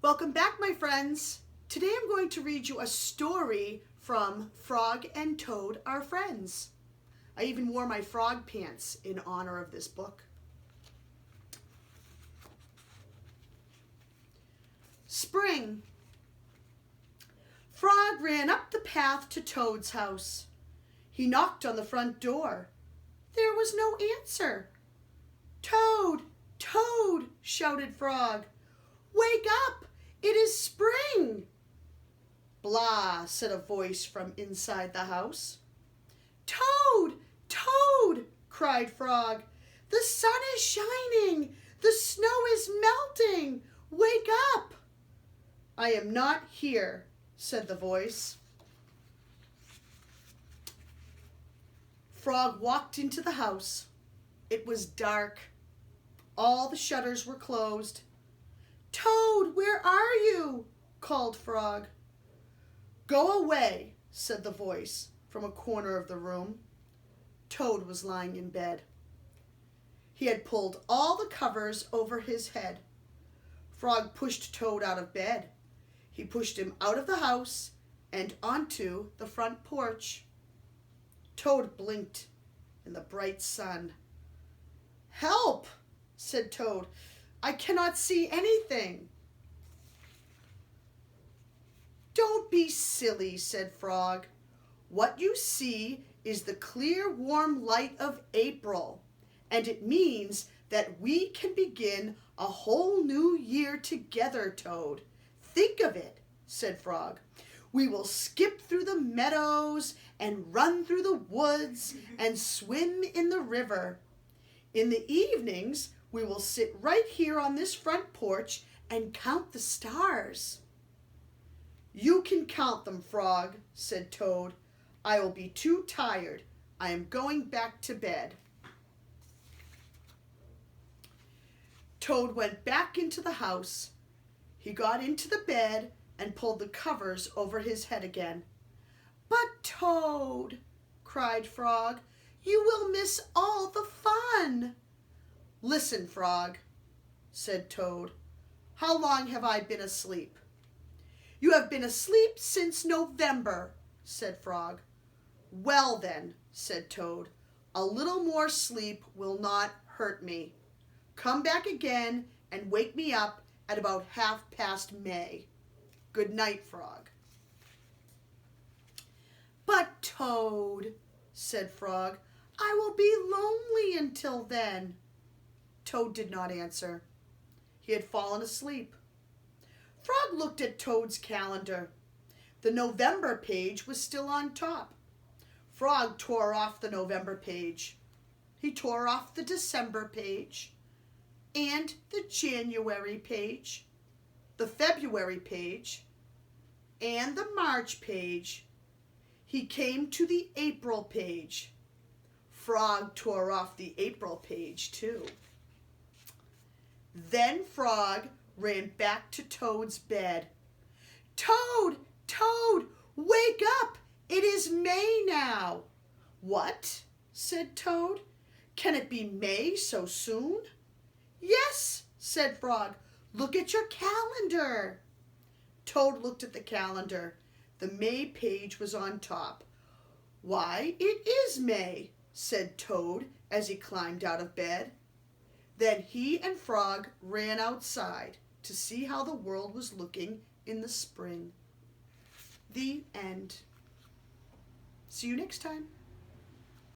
Welcome back, my friends. Today I'm going to read you a story from Frog and Toad Are Friends. I even wore my frog pants in honor of this book. Spring. Frog ran up the path to Toad's house. He knocked on the front door. There was no answer. "Toad, Toad," shouted Frog. "Wake up! It is spring!" "Blah," said a voice from inside the house. "Toad, Toad," cried Frog. "The sun is shining! The snow is melting! Wake up!" "I am not here," said the voice. Frog walked into the house. It was dark. All the shutters were closed. "Toad, where are you?" called Frog. "Go away," said the voice from a corner of the room. Toad was lying in bed. He had pulled all the covers over his head. Frog pushed Toad out of bed. He pushed him out of the house and onto the front porch. Toad blinked in the bright sun. "Help!" said Toad. "I cannot see anything." "Don't be silly," said Frog. "What you see is the clear, warm light of April, and it means that we can begin a whole new year together, Toad. Think of it," said Frog. "We will skip through the meadows and run through the woods and swim in the river. In the evenings, we will sit right here on this front porch and count the stars." "You can count them, Frog," said Toad. "I will be too tired. I am going back to bed." Toad went back into the house. He got into the bed and pulled the covers over his head again. "But Toad," cried Frog, "you will miss all the fun." "Listen, Frog," said Toad. "How long have I been asleep?" "You have been asleep since November," said Frog. "Well then," said Toad, "a little more sleep will not hurt me. Come back again and wake me up at about 1/2 May. Good night, Frog." "But Toad," said Frog, "I will be lonely until then." Toad did not answer. He had fallen asleep. Frog looked at Toad's calendar. The November page was still on top. Frog tore off the November page. He tore off the December page and the January page, the February page, and the March page. He came to the April page. Frog tore off the April page too. Then Frog ran back to Toad's bed. "Toad, Toad, wake up! It is May now." "What?" said Toad. "Can it be May so soon?" "Yes," said Frog. "Look at your calendar." Toad looked at the calendar. The May page was on top. "Why, it is May," said Toad as he climbed out of bed. Then he and Frog ran outside to see how the world was looking in the spring. The end. See you next time.